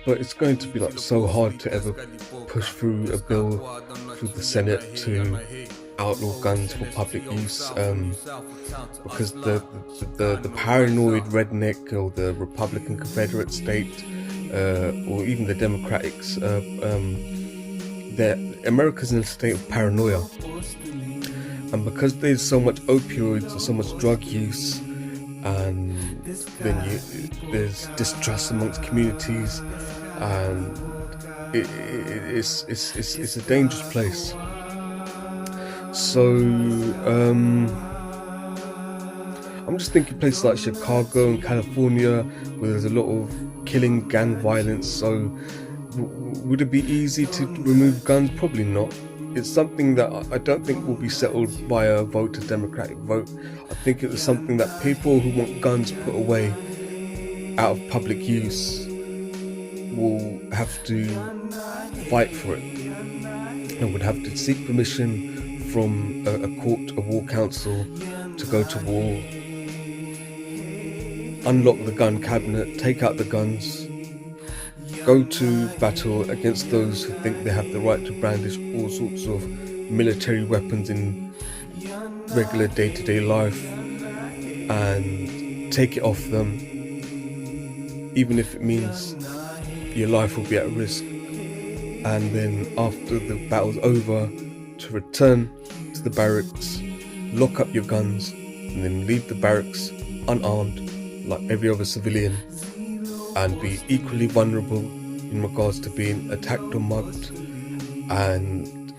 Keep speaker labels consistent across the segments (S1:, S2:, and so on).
S1: but it's going to be like so hard to ever push through a bill through the Senate to outlaw guns for public use, because the paranoid redneck or the Republican Confederate state, or even the Democrats, America's in a state of paranoia, and because there's so much opioids and so much drug use, and then there's distrust amongst communities, and it's a dangerous place. So I'm just thinking places like Chicago and California, where there's a lot of killing, gang violence. So would it be easy to remove guns? Probably not. It's something that I don't think will be settled by a vote, a democratic vote. I think it was something that people who want guns put away out of public use will have to fight for it, and would have to seek permission from a court, a war council, to go to war, unlock the gun cabinet, take out the guns, go to battle against those who think they have the right to brandish all sorts of military weapons in regular day-to-day life, and take it off them, even if it means your life will be at risk. And then after the battle's over, to return to the barracks, lock up your guns, and then leave the barracks unarmed like every other civilian, and be equally vulnerable in regards to being attacked or mugged, and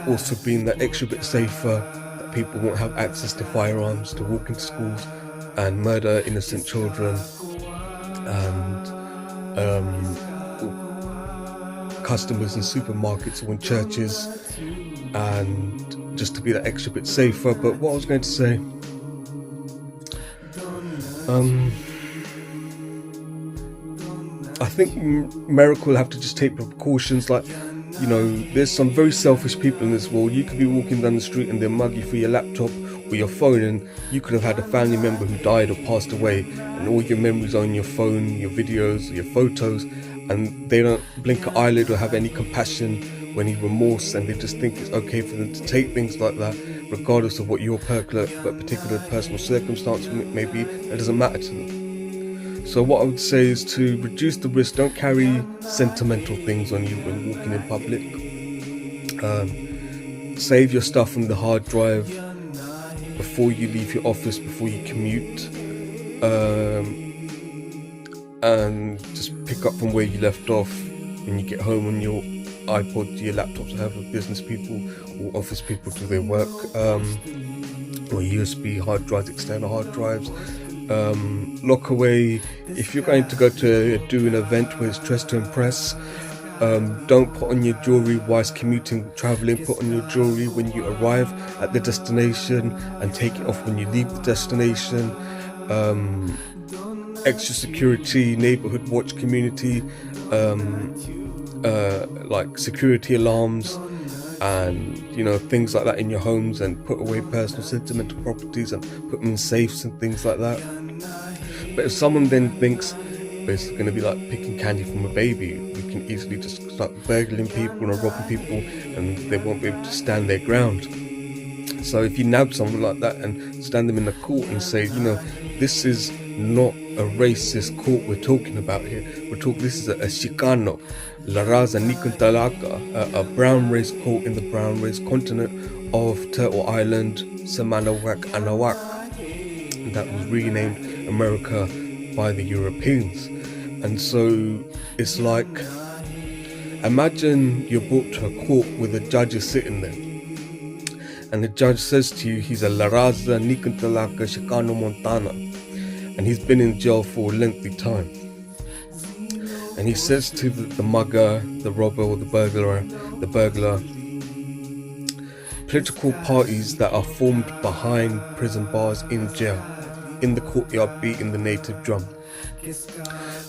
S1: also being that extra bit safer that people won't have access to firearms to walk into schools and murder innocent children, and customers in supermarkets or in churches, and just to be that extra bit safer. But what I was going to say, I think America will have to just take precautions. Like, you know, there's some very selfish people in this world. You could be walking down the street and they'll mug you for your laptop or your phone, and you could have had a family member who died or passed away, and all your memories are on your phone, your videos, your photos, and they don't blink an eyelid or have any compassion or any remorse, and they just think it's okay for them to take things like that, regardless of what your particular personal circumstance may be. That doesn't matter to them. So what I would say is to reduce the risk. Don't carry sentimental things on you when walking in public. Save your stuff on the hard drive before you leave your office, before you commute, and just pick up from where you left off when you get home on your iPod, your laptops, however business people or office people do their work, or USB hard drives, external hard drives. Lock away. If you're going to go to do an event where it's dressed to impress, don't put on your jewelry whilst commuting, traveling. Put on your jewelry when you arrive at the destination, and take it off when you leave the destination. Extra security, neighborhood watch community, like security alarms, and things like that in your homes, and put away personal sentimental properties and put them in safes and things like that. But if someone then thinks it's going to be like picking candy from a baby, we can easily just start burgling people and robbing people, and they won't be able to stand their ground. So if you nab someone like that and stand them in the court and say, this is not a racist court we're talking about here. This is a Chicano, La Raza Nikuntalaka, a brown race court in the brown race continent of Turtle Island, Samanawak, Anawak, that was renamed America by the Europeans. And so it's like, imagine you're brought to a court where the judge is sitting there, and the judge says to you he's a La Raza Nikuntalaka Chicano Montana, and he's been in jail for a lengthy time. And he says to the mugger, the robber, or the burglar, political parties that are formed behind prison bars in jail, in the courtyard beating the native drum.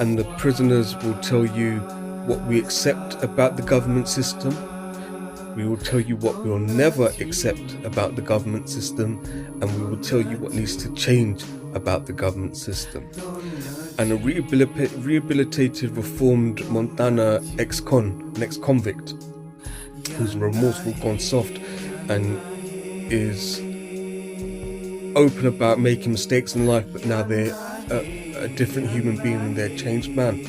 S1: And the prisoners will tell you what we accept about the government system. We will tell you what we will never accept about the government system, and we will tell you what needs to change about the government system. and a rehabilitated, reformed Montana ex-convict who's remorseful, gone soft, and is open about making mistakes in life, but now they're a different human being and they're a changed man,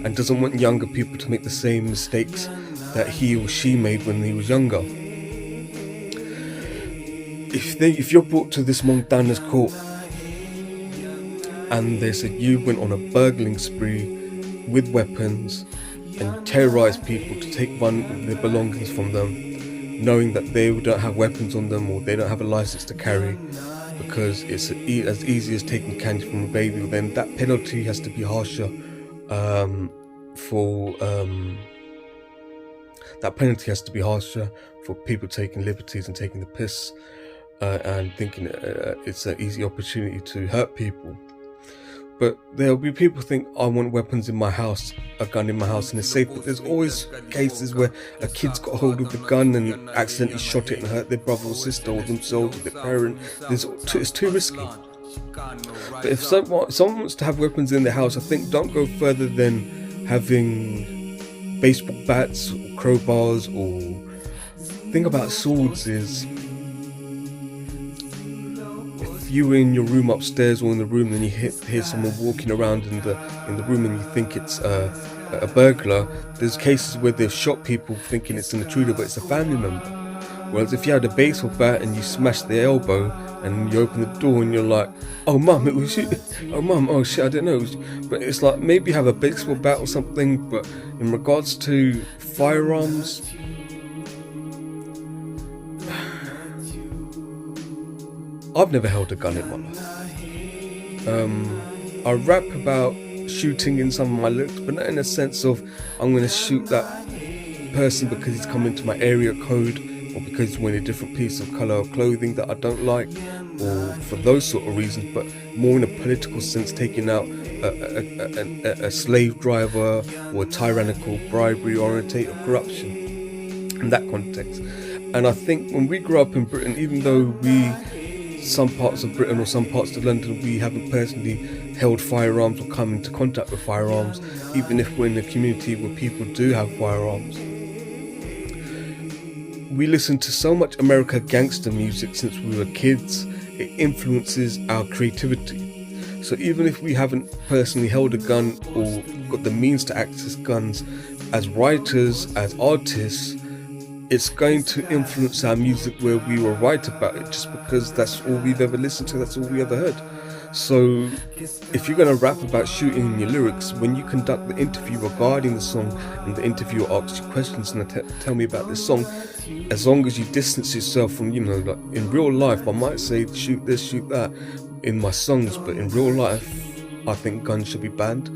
S1: and doesn't want younger people to make the same mistakes that he or she made when he was younger. If you're brought to this Montana's court and they said you went on a burgling spree with weapons and you terrorized people to take their belongings from them, knowing that they don't have weapons on them or they don't have a license to carry, because it's as easy as taking candy from a baby, then that penalty has to be harsher. That penalty has to be harsher for people taking liberties and taking the piss and thinking it's an easy opportunity to hurt people. But there'll be people who think, I want weapons in my house, a gun in my house, and it's safe. But there's always cases where a kid's got hold of the gun and accidentally shot it and hurt their brother or sister or themselves or their parent. It's too risky. But if someone wants to have weapons in their house, I think don't go further than having baseball bats or crowbars, or thing about swords is, if you were in your room upstairs or in the room, then you hear someone walking around in the room and you think it's a burglar. There's cases where they've shot people thinking it's an intruder, but it's a family member. Whereas if you had a baseball bat and you smashed their elbow and you open the door and you're like, oh mum, it was you. Oh mum, oh shit, I didn't know. But it's like, maybe have a baseball bat or something. But in regards to firearms, I've never held a gun in my life. I rap about shooting in some of my lyrics, but not in a sense of I'm going to shoot that person because he's come into my area code, or because he's wearing a different piece of colour of clothing that I don't like, or for those sort of reasons, but more in a political sense, taking out a slave driver or a tyrannical, bribery-orientated corruption in that context. And I think when we grew up in Britain, even though some parts of Britain or some parts of London, we haven't personally held firearms or come into contact with firearms, even if we're in a community where people do have firearms. We listen to so much America gangster music since we were kids, it influences our creativity. So even if we haven't personally held a gun or got the means to access guns, as writers, as artists, it's going to influence our music where we will write about it, just because that's all we've ever listened to, that's all we ever heard. So if you're going to rap about shooting in your lyrics, when you conduct the interview regarding the song and the interviewer asks you questions and tell me about this song, as long as you distance yourself from, like in real life, I might say shoot this, shoot that in my songs, but in real life, I think guns should be banned.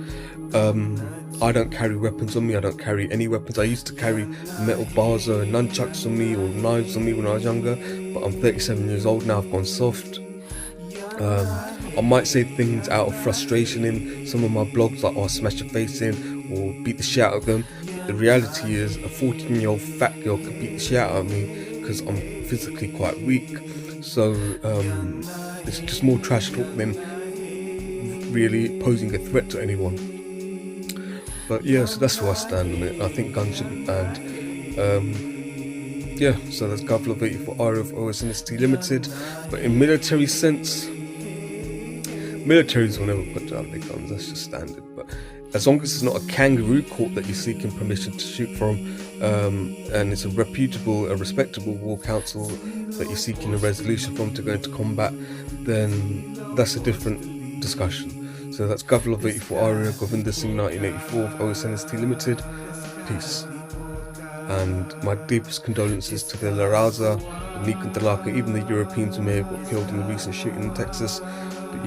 S1: I don't carry weapons on me. I don't carry any weapons. I used to carry metal bars or nunchucks on me or knives on me when I was younger, but I'm 37 years old now. I've gone soft. I might say things out of frustration in some of my blogs, like, I'll smash your face in or beat the shit out of them. But the reality is, a 14-year-old fat girl could beat the shit out of me because I'm physically quite weak. So it's just more trash talk than really posing a threat to anyone. But yeah, so that's where I stand on it. I think guns should be banned. So that's Guvluv84Arya of OSNST Limited. But in military sense, militaries will never put down their guns, that's just standard. But as long as it's not a kangaroo court that you're seeking permission to shoot from, and it's a respectable war council that you're seeking a resolution from to go into combat, then that's a different discussion. So that's Guvluv84Arya, Govinda Singh 1984 of OSNST Limited. Peace. And my deepest condolences to the La Raza, the Meek and Dalaka, even the Europeans who may have got killed in the recent shooting in Texas. But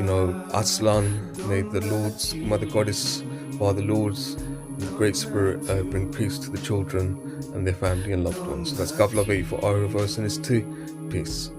S1: Aztlan, may the Lords, Mother Goddess, Father Lords, and the Great Spirit bring peace to the children and their family and loved ones. So that's Guvluv84Arya of OSNST. Peace.